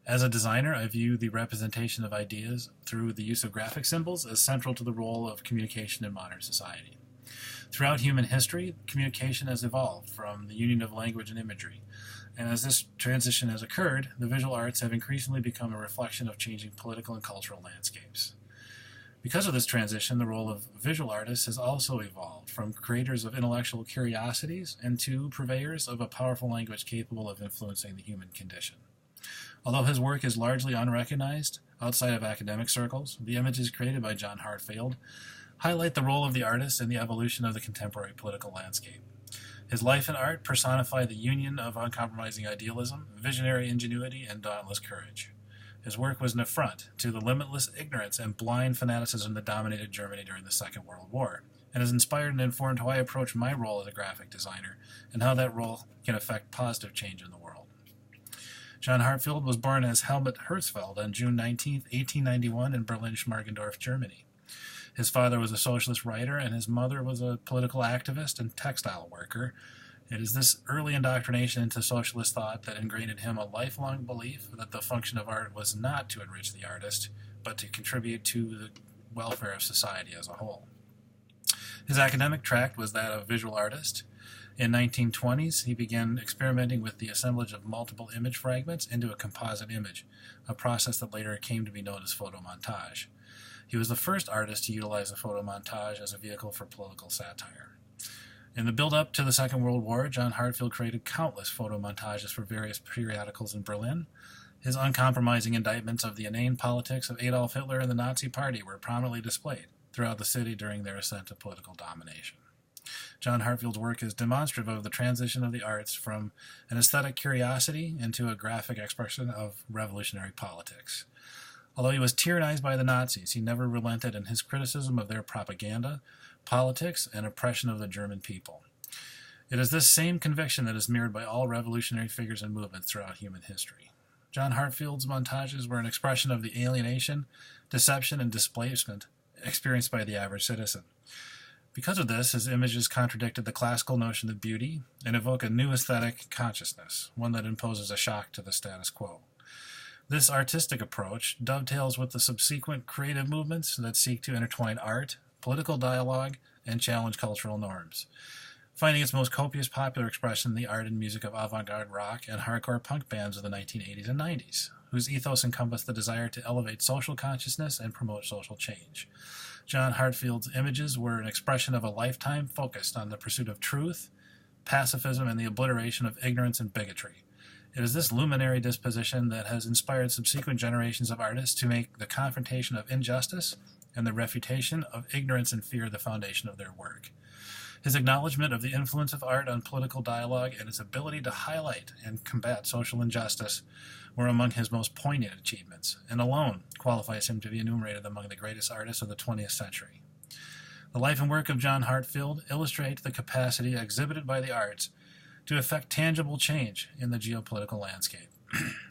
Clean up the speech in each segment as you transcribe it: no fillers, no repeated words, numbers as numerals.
As a designer, I view the representation of ideas through the use of graphic symbols as central to the role of communication in modern society. Throughout human history, communication has evolved from the union of language and imagery. And as this transition has occurred, the visual arts have increasingly become a reflection of changing political and cultural landscapes. Because of this transition, the role of visual artists has also evolved from creators of intellectual curiosities into purveyors of a powerful language capable of influencing the human condition. Although his work is largely unrecognized outside of academic circles, the images created by John Hartfield highlight the role of the artist in the evolution of the contemporary political landscape. His life and art personify the union of uncompromising idealism, visionary ingenuity, and dauntless courage. His work was an affront to the limitless ignorance and blind fanaticism that dominated Germany during the Second World War, and has inspired and informed how I approach my role as a graphic designer and how that role can affect positive change in the world. John Hartfield was born as Helmut Herzfeld on June 19, 1891 in Berlin-Schmargendorf, Germany. His father was a socialist writer, and his mother was a political activist and textile worker. It is this early indoctrination into socialist thought that ingrained in him a lifelong belief that the function of art was not to enrich the artist, but to contribute to the welfare of society as a whole. His academic track was that of visual artist. In 1920s, he began experimenting with the assemblage of multiple image fragments into a composite image, a process that later came to be known as photomontage. He was the first artist to utilize the photomontage as a vehicle for political satire. In the build-up to the Second World War, John Hartfield created countless photomontages for various periodicals in Berlin. His uncompromising indictments of the inane politics of Adolf Hitler and the Nazi Party were prominently displayed throughout the city during their ascent to political domination. John Hartfield's work is demonstrative of the transition of the arts from an aesthetic curiosity into a graphic expression of revolutionary politics. Although he was tyrannized by the Nazis, he never relented in his criticism of their propaganda, politics, and oppression of the German people. It is this same conviction that is mirrored by all revolutionary figures and movements throughout human history. John Hartfield's montages were an expression of the alienation, deception, and displacement experienced by the average citizen. Because of this, his images contradicted the classical notion of beauty and evoke a new aesthetic consciousness, one that imposes a shock to the status quo. This artistic approach dovetails with the subsequent creative movements that seek to intertwine art, political dialogue, and challenge cultural norms, finding its most copious popular expression in the art and music of avant-garde rock and hardcore punk bands of the 1980s and 90s, whose ethos encompassed the desire to elevate social consciousness and promote social change. John Hartfield's images were an expression of a lifetime focused on the pursuit of truth, pacifism, and the obliteration of ignorance and bigotry. It is this luminary disposition that has inspired subsequent generations of artists to make the confrontation of injustice and the refutation of ignorance and fear the foundation of their work. His acknowledgement of the influence of art on political dialogue and its ability to highlight and combat social injustice were among his most poignant achievements, and alone qualifies him to be enumerated among the greatest artists of the 20th century. The life and work of John Hartfield illustrate the capacity exhibited by the arts to effect tangible change in the geopolitical landscape.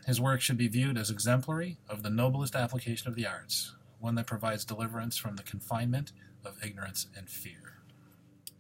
His work should be viewed as exemplary of the noblest application of the arts, one that provides deliverance from the confinement of ignorance and fear.